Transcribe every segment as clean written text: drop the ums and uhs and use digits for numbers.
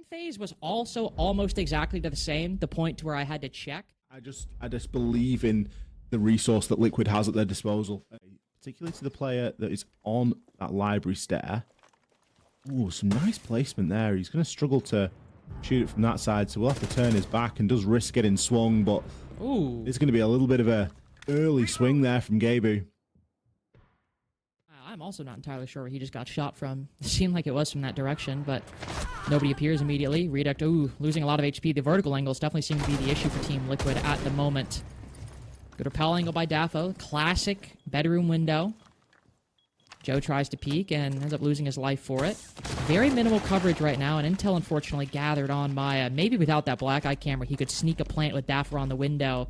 second phase was also almost exactly the same, the point to where I had to check. I just believe in the resource that Liquid has at their disposal, particularly to the player that is on that library stair. Ooh, some nice placement there. He's going to struggle to shoot it from that side, so we'll have to turn his back and does risk getting swung, but ooh, it's going to be a little bit of a early swing there from Gabu. I'm also not entirely sure where he just got shot from. It seemed like it was from that direction, but nobody appears immediately. Reduct, ooh, losing a lot of HP. The vertical angles definitely seem to be the issue for Team Liquid at the moment. Good rappel angle by Dafo. Classic bedroom window. Joe tries to peek and ends up losing his life for it. Very minimal coverage right now, and intel unfortunately gathered on Maya. Maybe without that black eye camera, he could sneak a plant with Dafo on the window.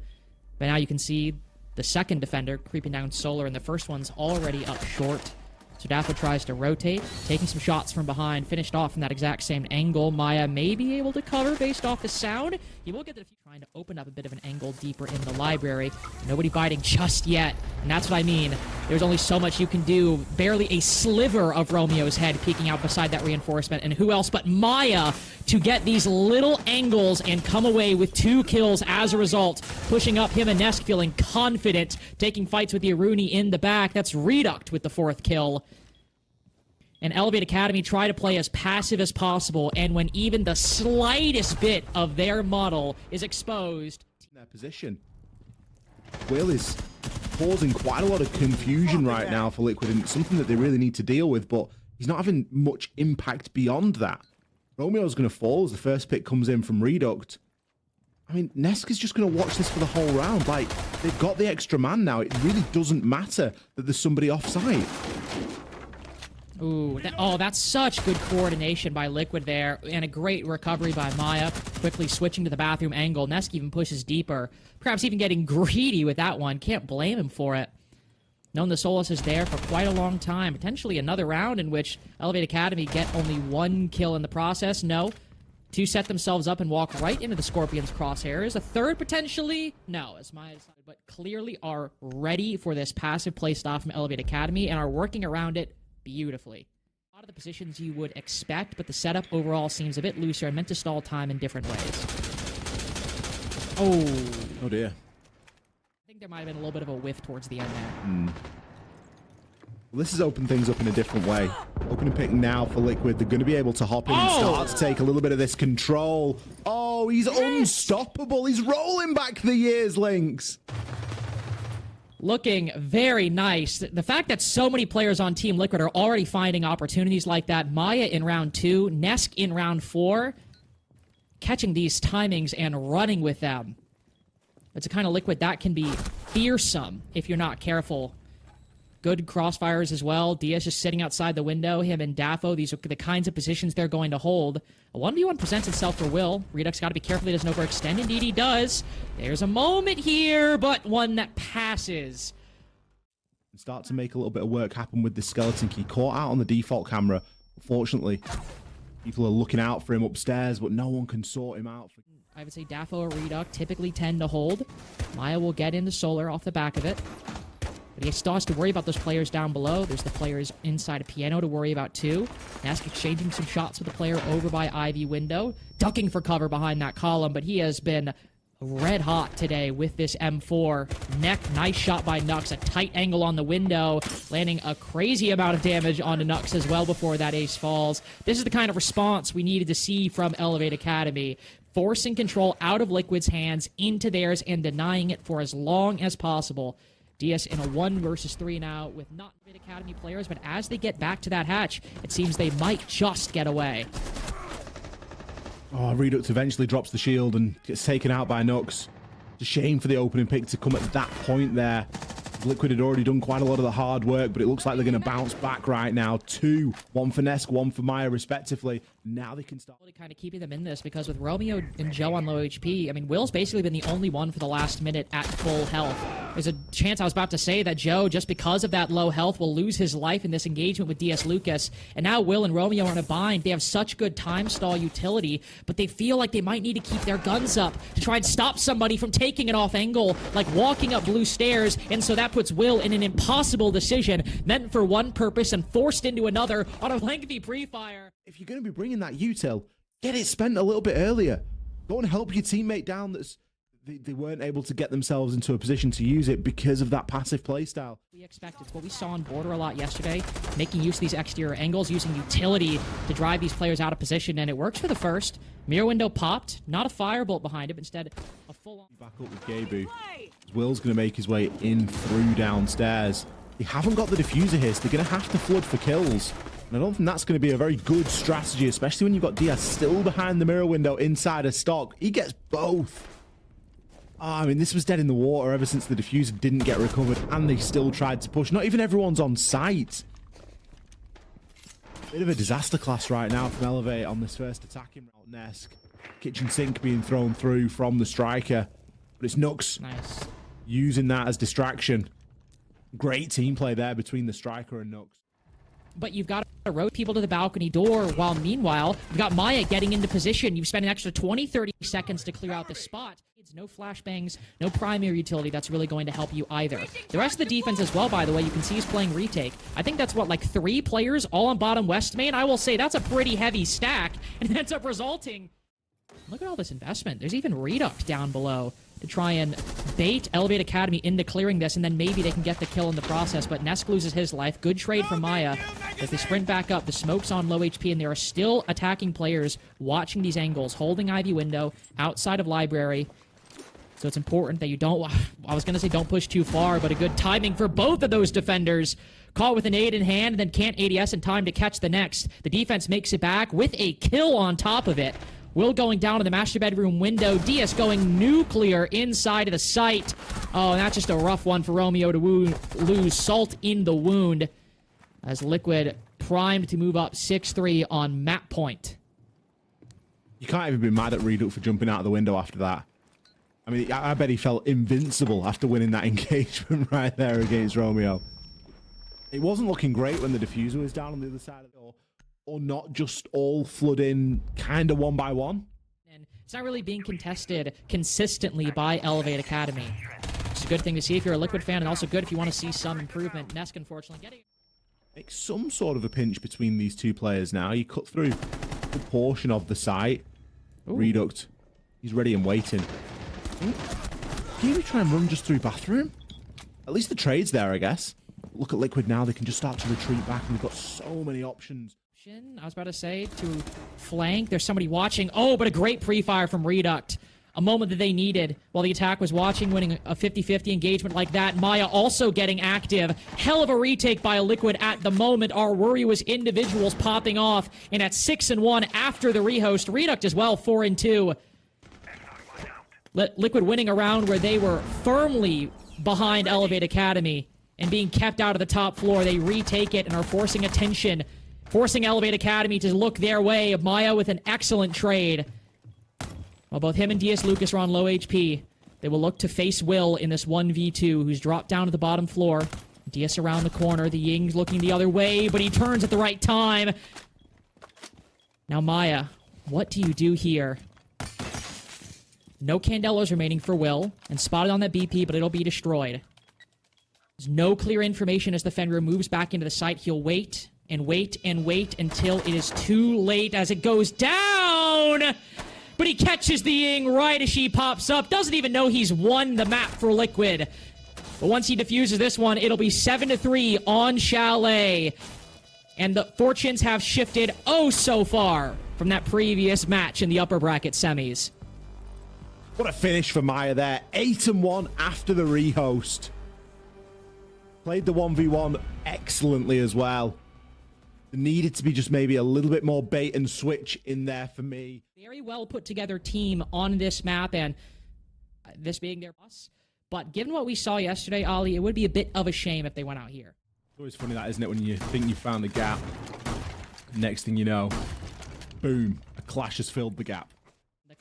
But now you can see the second defender creeping down Solar, and the first one's already up short. So Dafo tries to rotate, taking some shots from behind, finished off from that exact same angle. Maya may be able to cover based off the sound. He will get the trying to open up a bit of an angle deeper in the library. Nobody biting just yet, and that's what I mean. There's only so much you can do. Barely a sliver of Romeo's head peeking out beside that reinforcement, and who else but Maya to get these little angles and come away with 2 kills as a result, pushing up him and Nesk feeling confident, taking fights with the Aruni in the back. That's Reduct with the 4th kill. And Elevate Academy try to play as passive as possible, and when even the slightest bit of their model is exposed... In their position. Will is causing quite a lot of confusion right now for Liquid, and it's something that they really need to deal with, but he's not having much impact beyond that. Romeo's going to fall as the first pick comes in from Reduct. I mean, Nesk is just going to watch this for the whole round. Like, they've got the extra man now. It really doesn't matter that there's somebody off-site. Ooh, that's such good coordination by Liquid there, and a great recovery by Maya, quickly switching to the bathroom angle. Nesk even pushes deeper, perhaps even getting greedy with that one. Can't blame him for it. Known the Solus is there for quite a long time. Potentially another round in which Elevate Academy get only 1 kill in the process. No. 2 set themselves up and walk right into the Scorpion's crosshairs. A 3rd potentially? No, as Maya decided, but clearly are ready for this passive playstyle from Elevate Academy and are working around it beautifully. A lot of the positions you would expect, but the setup overall seems a bit looser and meant to stall time in different ways. Oh dear. I think there might have been a little bit of a whiff towards the end there. Well, this has opened things up in a different way. Opening pick now for Liquid. They're going to be able to hop in and start to take a little bit of this control. Oh, he's unstoppable. He's rolling back the years, Lynx. Looking very nice. The fact that so many players on Team Liquid are already finding opportunities like that. Maya in round 2, Nesk in round 4, catching these timings and running with them. It's a kind of Liquid that can be fearsome if you're not careful. Good crossfires as well. Diaz just sitting outside the window. Him and Dafo, these are the kinds of positions they're going to hold. A 1v1 presents itself for Will. Redux got to be careful he doesn't overextend. Indeed he does. There's a moment here, but one that passes. Start to make a little bit of work happen with the skeleton key. Caught out on the default camera. Unfortunately, people are looking out for him upstairs, but no one can sort him out. I would say Dafo or Reduct typically tend to hold. Maya will get into Solar off the back of it. But he still has to worry about those players down below. There's the players inside a piano to worry about too. Nesk exchanging some shots with the player over by Ivy window. Ducking for cover behind that column, but he has been red hot today with this M4. Neck, nice shot by Nux. A tight angle on the window, landing a crazy amount of damage onto Nux as well before that ace falls. This is the kind of response we needed to see from Elevate Academy. Forcing control out of Liquid's hands into theirs and denying it for as long as possible. DS in a 1 versus 3 now with not Elevate Academy players, but as they get back to that hatch, it seems they might just get away. Oh, Reduct eventually drops the shield and gets taken out by Nux. It's a shame for the opening pick to come at that point there. Liquid had already done quite a lot of the hard work, but it looks like they're going to bounce back right now. 2, 1 for Nesk, 1 for Maya, respectively. Now they can start kind of keeping them in this, because with Romeo and Joe on low HP, I mean, Will's basically been the only one for the last minute at full health. There's a chance I was about to say that Joe, just because of that low health, will lose his life in this engagement with DS Lucas. And now Will and Romeo are in a bind. They have such good time stall utility, but they feel like they might need to keep their guns up to try and stop somebody from taking it off angle, like walking up blue stairs, and so that puts Will in an impossible decision, meant for one purpose and forced into another on a lengthy pre-fire. If you're going to be bringing that util, get it spent a little bit earlier. Go and help your teammate down that's they weren't able to get themselves into a position to use it because of that passive playstyle. We expect it's what we saw on Border a lot yesterday, making use of these exterior angles, using utility to drive these players out of position, and it works for the first. Mirror window popped, not a firebolt behind it, but instead a full-on... Back up with Gabu. Will's going to make his way in through downstairs. They haven't got the diffuser here, so they're going to have to flood for kills. And I don't think that's going to be a very good strategy, especially when you've got Diaz still behind the mirror window inside a stock. He gets both. I mean, this was dead in the water ever since the diffuser didn't get recovered, and they still tried to push. Not even everyone's on site. Bit of a disaster class right now from Elevate on this first attacking route. Nesk. Kitchen sink being thrown through from the striker. But it's Nux. Nice. Using that as distraction. Great team play there between the striker and Nux. But you've got to rotate people to the balcony door, while meanwhile, you've got Maya getting into position. You've spent an extra 20, 30 seconds to clear out the spot. It's no flashbangs, no primary utility that's really going to help you either. The rest of the defense as well, by the way, you can see is playing retake. I think that's, what, like 3 players all on bottom west main? I will say that's a pretty heavy stack, and it ends up resulting... Look at all this investment. There's even Reduct down below to try and bait Elevate Academy into clearing this, and then maybe they can get the kill in the process. But Nesk loses his life. Good trade from Maya. As they sprint back up, the smoke's on low HP, and there are still attacking players watching these angles, holding Ivy window outside of library. So it's important that you don't... I was going to say don't push too far, but a good timing for both of those defenders. Caught with an aid in hand, and then can't ADS in time to catch the next. The defense makes it back with a kill on top of it. Will going down to the master bedroom window. Diaz going nuclear inside of the site. Oh, and that's just a rough one for Romeo to lose. Salt in the wound. As Liquid primed to move up 6-3 on map point. You can't even be mad at Reduct for jumping out of the window after that. I mean, I bet he felt invincible after winning that engagement right there against Romeo. It wasn't looking great when the diffuser was down on the other side of the door. Or not just all flood in kind of one by one. And it's not really being contested consistently by Elevate Academy. It's a good thing to see if you're a Liquid fan, and also good if you want to see some improvement. Nesk, unfortunately, getting... Make some sort of a pinch between these two players now. You cut through the portion of the site. Ooh. Reduct. He's ready and waiting. Can you try and run just through bathroom? At least the trade's there, I guess. Look at Liquid now. They can just start to retreat back, and we've got so many options. I was about to say, to flank. There's somebody watching. Oh, but a great pre-fire from Reduct. A moment that they needed while the attack was watching, winning a 50-50 engagement like that. Maya also getting active. Hell of a retake by Liquid at the moment. Our worry was individuals popping off. And at 6-1 after the rehost. Reduct as well, 4-2. Liquid winning a round where they were firmly behind Elevate Academy and being kept out of the top floor. They retake it and are forcing attention. Forcing Elevate Academy to look their way. Maya with an excellent trade. While both him and DS Lucas are on low HP, they will look to face Will in this 1v2, who's dropped down to the bottom floor. DS around the corner. The Ying's looking the other way, but he turns at the right time. Now, Maya, what do you do here? No Candelos remaining for Will, and spotted on that BP, but it'll be destroyed. There's no clear information as the Fenrir moves back into the site. He'll wait and wait and wait until it is too late as it goes down. But he catches the Ying right as she pops up. Doesn't even know he's won the map for Liquid. But once he defuses this one, it'll be 7-3 on Chalet. And the fortunes have shifted oh so far from that previous match in the upper bracket semis. What a finish for Maya there. 8-1 after the rehost. Played the 1v1 excellently as well. There needed to be just maybe a little bit more bait and switch in there for me. Very well put together team on this map, and this being their boss. But given what we saw yesterday, Ali, it would be a bit of a shame if they went out here. It's always funny that, isn't it, when you think you found the gap. Next thing you know, boom, a clash has filled the gap.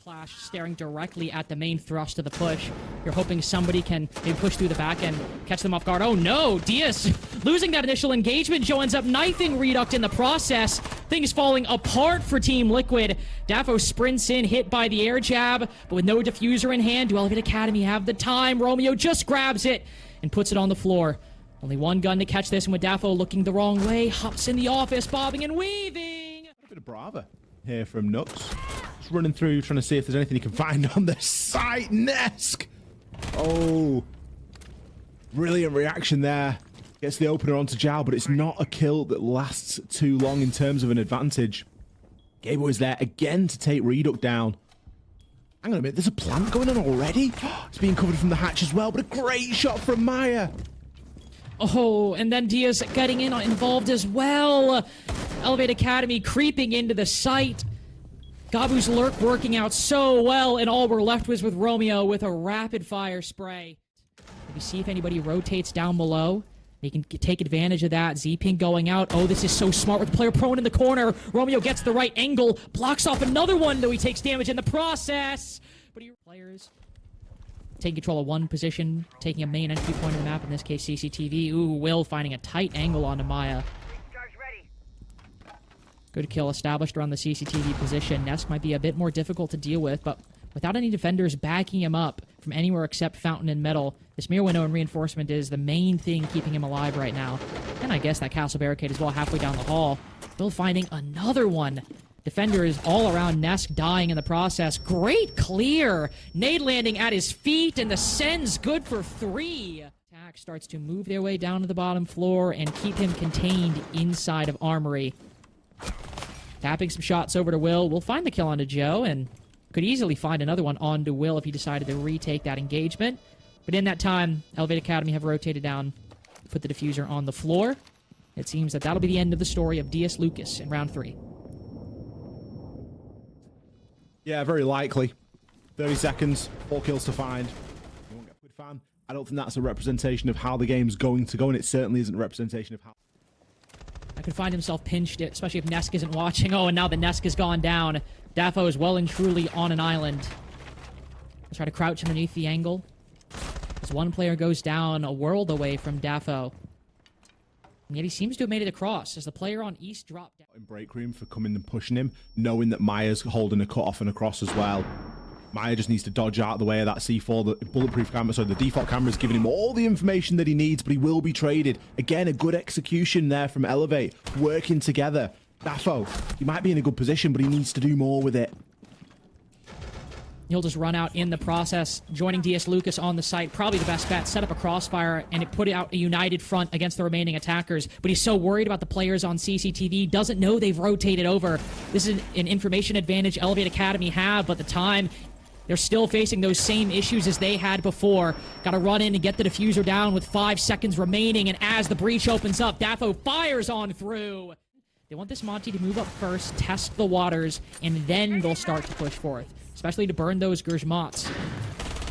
Clash staring directly at the main thrust of the push. You're hoping somebody can maybe push through the back end, catch them off guard. Oh no, Diaz losing that initial engagement. Joe ends up knifing Reduct in the process. Things falling apart for Team Liquid. Daffo sprints in, hit by the air jab, but with no diffuser in hand, do Elevate Academy have the time? Romeo just grabs it and puts it on the floor. Only one gun to catch this, and with Daffo looking the wrong way, hops in the office, bobbing and weaving. A bit of brava here from Nux. running through, trying to see if there's anything he can find on the site. Nesk! Oh, brilliant reaction there. Gets the opener onto Zhao, but it's not a kill that lasts too long in terms of an advantage. Gable is there again to take Reduct down. Hang on a minute, there's a plant going on already? It's being covered from the hatch as well, but a great shot from Maya. Oh, and then Diaz getting involved as well. Elevate Academy creeping into the site. Gabu's lurk working out so well, and all we're left was with Romeo with a rapid-fire spray. Maybe see if anybody rotates down below. They can take advantage of that. Z-Ping going out. Oh, this is so smart with the player prone in the corner. Romeo gets the right angle, blocks off another one, though he takes damage in the process. But players taking control of one position, taking a main entry point of the map, in this case CCTV. Ooh, Will finding a tight angle onto Maya. Good kill established around the CCTV position. Nesk might be a bit more difficult to deal with, but without any defenders backing him up from anywhere except Fountain and Metal, this mirror window and reinforcement is the main thing keeping him alive right now. And I guess that castle barricade as well halfway down the hall. Will finding another one. Defenders all around Nesk dying in the process. Great clear! Nade landing at his feet, and the Sen's good for 3. Attack starts to move their way down to the bottom floor and keep him contained inside of Armory. Tapping some shots over to Will. We'll find the kill onto Joe, and could easily find another one onto Will if he decided to retake that engagement. But in that time, Elevate Academy have rotated down, put the diffuser on the floor. It seems that that'll be the end of the story of DS Lucas in round 3. Yeah, very likely. 30 seconds, 4 kills to find. You won't get a good fan. I don't think that's a representation of how the game's going to go, and it certainly isn't a representation of how... I could find himself pinched, especially if Nesk isn't watching. Oh, and now the Nesk has gone down. Dafo is well and truly on an island. Let's try to crouch underneath the angle. As one player goes down a world away from Dafo. And yet he seems to have made it across as the player on East dropped down. In break room for coming and pushing him, knowing that Maya's holding a cut off and across as well. Maya just needs to dodge out of the way of that C4, the bulletproof camera. So the default camera is giving him all the information that he needs, but he will be traded. Again, a good execution there from Elevate, working together. Dafo, he might be in a good position, but he needs to do more with it. He'll just run out in the process, joining DS Lucas on the site. Probably the best bet. Set up a crossfire, and it put out a united front against the remaining attackers. But he's so worried about the players on CCTV, doesn't know they've rotated over. This is an information advantage Elevate Academy have, but the time... They're still facing those same issues as they had before. Got to run in and get the diffuser down with 5 seconds remaining, and as the breach opens up, Dafo fires on through. They want this Monty to move up first, test the waters, and then they'll start to push forth, especially to burn those Gurjmots.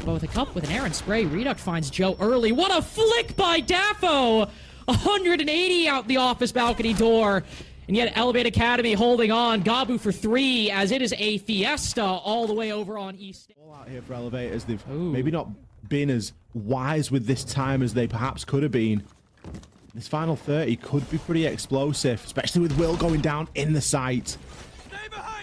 But with a cup with an Aaron spray, Reduct finds Joe early. What a flick by Dafo! 180 out the office balcony door. And yet Elevate Academy holding on. Gabu for 3 as it is a fiesta all the way over on East. All out here for Elevate as they've maybe not been as wise with this time as they perhaps could have been. This final 30 could be pretty explosive, especially with Will going down in the site.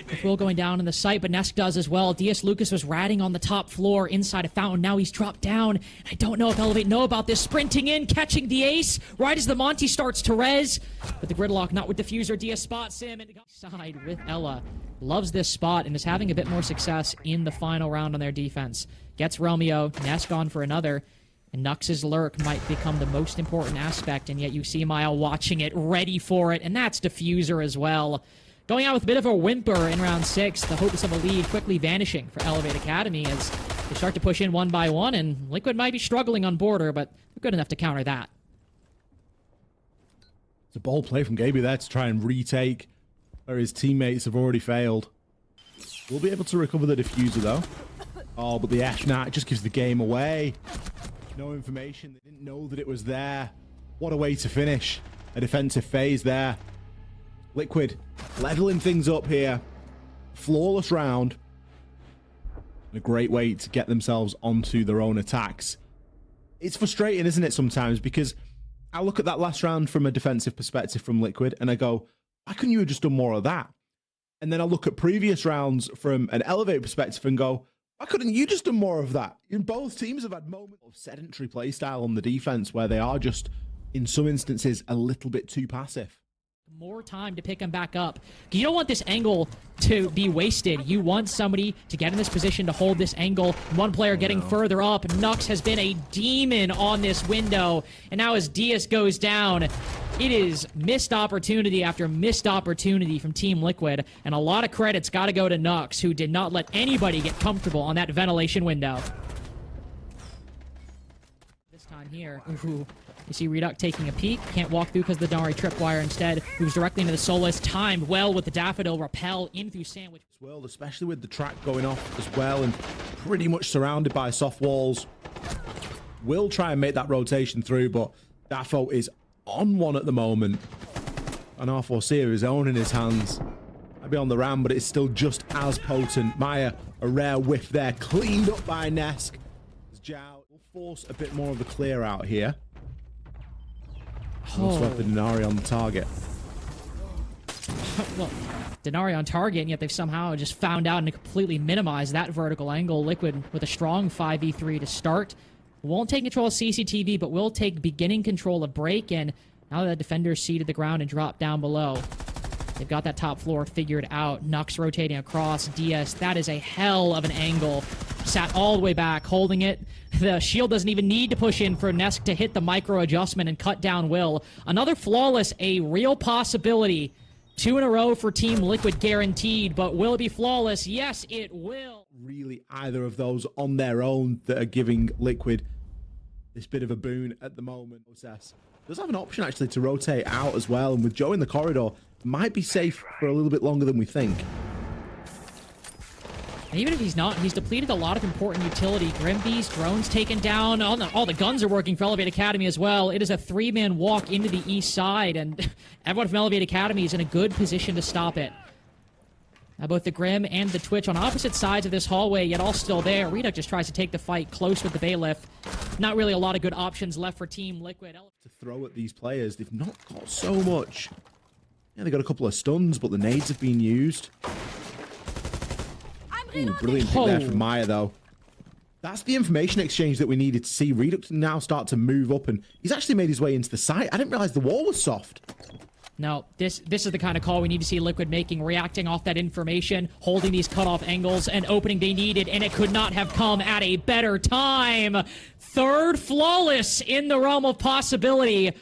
With Will going down in the site, but Nesk does as well. DS Lucas was ratting on the top floor inside a fountain. Now he's dropped down. I don't know if Elevate know about this. Sprinting in, catching the ace right as the Monty starts to res. But the gridlock not with diffuser. DS spots him and side with Ella. Loves this spot and is having a bit more success in the final round on their defense. Gets Romeo. Nesk on for another. And Nux's lurk might become the most important aspect, and yet you see Maya watching it, ready for it, and that's diffuser as well. Going out with a bit of a whimper in round 6, the hopes of a lead quickly vanishing for Elevate Academy as they start to push in one by one, and Liquid might be struggling on border, but they're good enough to counter that. It's a bold play from Gaby there to try and retake where his teammates have already failed. We'll be able to recover the diffuser though. Oh, but the F-Nat just gives the game away. No information, they didn't know that it was there. What a way to finish a defensive phase there. Liquid leveling things up here. Flawless round. And a great way to get themselves onto their own attacks. It's frustrating, isn't it, sometimes? Because I look at that last round from a defensive perspective from Liquid and I go, why couldn't you have just done more of that? And then I look at previous rounds from an Elevate perspective and go, why couldn't you just do more of that? Both teams have had moments of sedentary playstyle on the defense where they are just, in some instances, a little bit too passive. More time to pick him back up. You don't want this angle to be wasted. You want somebody to get in this position to hold this angle. One player getting further up. Nux has been a demon on this window. And now as Diaz goes down, it is missed opportunity after missed opportunity from Team Liquid. And a lot of credit's got to go to Nux, who did not let anybody get comfortable on that ventilation window. This time here, ooh. You see Reduct taking a peek. Can't walk through because of the Denari tripwire. Instead, moves directly into the Solus. Timed well with the Daffodil Rappel in through Sandwich. World, especially with the track going off as well and pretty much surrounded by soft walls. Will try and make that rotation through, but Daffo is on one at the moment. An R4C of his own in his hands. Might be on the ram, but it's still just as potent. Maya, a rare whiff there. Cleaned up by Nesk. Zhao will force a bit more of a clear out here. Also have the Denari on the target. Well, Denari on target, and yet they've somehow just found out and completely minimized that vertical angle. Liquid with a strong 5v3 to start. Won't take control of CCTV, but will take beginning control of break. And now that the defenders seated the ground and dropped down below, they've got that top floor figured out. Nux rotating across. DS, that is a hell of an angle. Sat all the way back, holding it. The shield doesn't even need to push in for Nesk to hit the micro adjustment and cut down Will. Another flawless, a real possibility. 2 in a row for Team Liquid guaranteed, but will it be flawless? Yes, it will. Really, either of those on their own that are giving Liquid this bit of a boon at the moment. Does have an option actually to rotate out as well, and with Joe in the corridor, might be safe for a little bit longer than we think. And even if he's not, he's depleted a lot of important utility. Grimby's drones taken down. All the guns are working for Elevate Academy as well. It is a 3-man walk into the east side, and everyone from Elevate Academy is in a good position to stop it. Now both the Grim and the Twitch on opposite sides of this hallway, yet all still there. Reduct just tries to take the fight close with the Bailiff. Not really a lot of good options left for Team Liquid. To throw at these players, they've not got so much. Yeah, they got a couple of stuns, but the nades have been used. Ooh, brilliant pick there from Maya, though. That's the information exchange that we needed to see. Redux now start to move up, and he's actually made his way into the site. I didn't realize the wall was soft. No, this is the kind of call we need to see Liquid making, reacting off that information, holding these cutoff angles, and opening they needed, and it could not have come at a better time. Third flawless in the realm of possibility.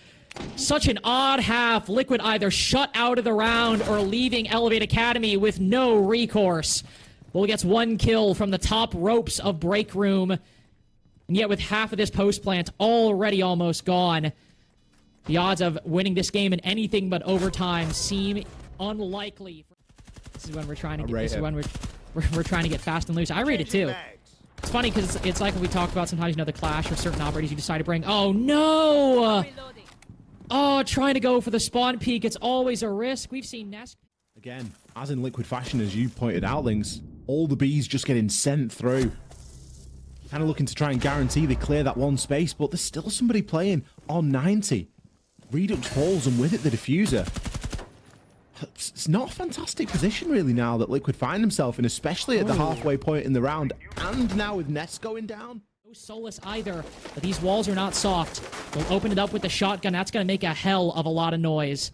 Such an odd half. Liquid either shut out of the round or leaving Elevate Academy with no recourse. Bull gets 1 kill from the top ropes of Break Room. And yet with half of this post plant already almost gone, the odds of winning this game in anything but overtime seem unlikely. This is when we're trying to get, this is when we're trying to get fast and loose. I rate it too. It's funny because it's like when we talk about sometimes, you know, the Clash or certain operators you decide to bring. Oh no! Oh, trying to go for the spawn peak. It's always a risk. We've seen Nesk. Again, as in Liquid fashion, as you pointed out, Lings, all the bees just getting sent through. Kind of looking to try and guarantee they clear that one space, but there's still somebody playing on 90. Redux falls, and with it, the diffuser. It's not a fantastic position, really, now that Liquid find himself in, especially at the halfway point in the round, and now with Ness going down. No Solus either, but these walls are not soft. They'll open it up with the shotgun. That's going to make a hell of a lot of noise.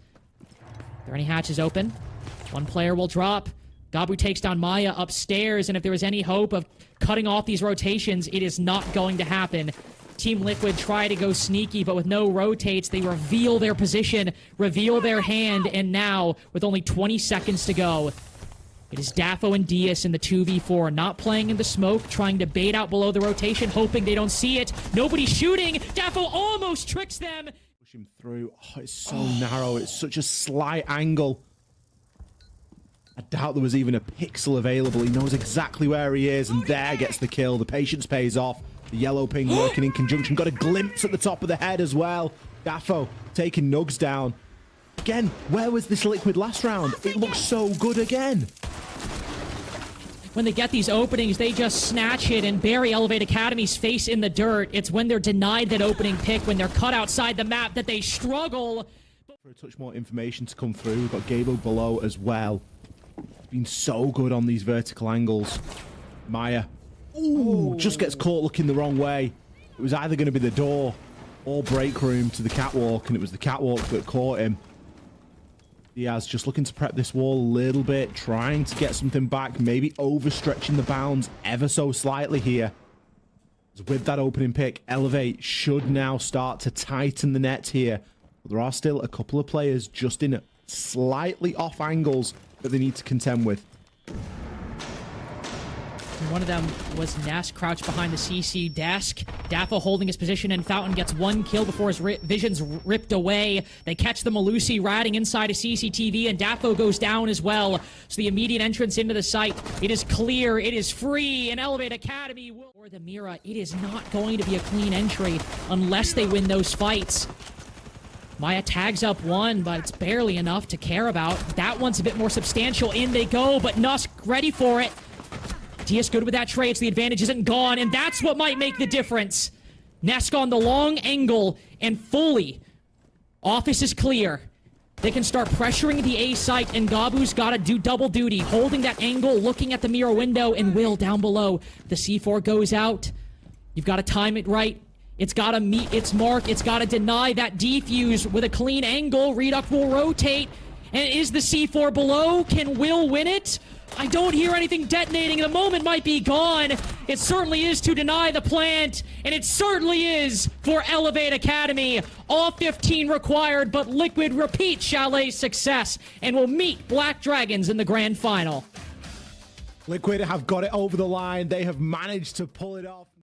Are there any hatches open? One player will drop. Gabu takes down Maya upstairs, and if there was any hope of cutting off these rotations, it is not going to happen. Team Liquid try to go sneaky, but with no rotates, they reveal their position, reveal their hand, and now, with only 20 seconds to go, it is Daffo and Diaz in the 2v4, not playing in the smoke, trying to bait out below the rotation, hoping they don't see it. Nobody's shooting. Daffo almost tricks them. Push him through. Oh, it's so narrow. It's such a slight angle. I doubt there was even a pixel available. He knows exactly where he is, and there gets the kill. The patience pays off. The yellow ping working in conjunction. Got a glimpse at the top of the head as well. Daffo taking Nugs down. Again, where was this Liquid last round? It looks so good again. When they get these openings, they just snatch it and bury Elevate Academy's face in the dirt. It's when they're denied that opening pick, when they're cut outside the map, that they struggle. For a touch more information to come through, we've got Gabo below as well. Been so good on these vertical angles. Maya, just gets caught looking the wrong way. It was either going to be the door or break room to the catwalk, and it was the catwalk that caught him. Diaz just looking to prep this wall a little bit, trying to get something back, maybe overstretching the bounds ever so slightly here. With that opening pick, Elevate should now start to tighten the net here. But there are still a couple of players just in slightly off angles that they need to contend with. One of them was Ness crouched behind the CC desk. Daffo holding his position, and Fountain gets one kill before his vision's ripped away. They catch the Malusi ratting inside a CCTV, and Daffo goes down as well. So the immediate entrance into the site, it is clear, it is free, and Elevate Academy will... For the Mira, it is not going to be a clean entry unless they win those fights. Maya tags up one, but it's barely enough to care about. That one's a bit more substantial. In they go, but Nusk ready for it. Diaz good with that trade, so the advantage isn't gone, and that's what might make the difference. Nesk on the long angle, and fully. Office is clear. They can start pressuring the A site, and Gabu's got to do double duty, holding that angle, looking at the mirror window, and Will down below. The C4 goes out. You've got to time it right. It's got to meet its mark. It's got to deny that defuse with a clean angle. Reduct will rotate. And is the C4 below? Can Will win it? I don't hear anything detonating. The moment might be gone. It certainly is to deny the plant, and it certainly is for Elevate Academy. All 15 required, but Liquid repeats Chalet's success and will meet Black Dragons in the grand final. Liquid have got it over the line. They have managed to pull it off.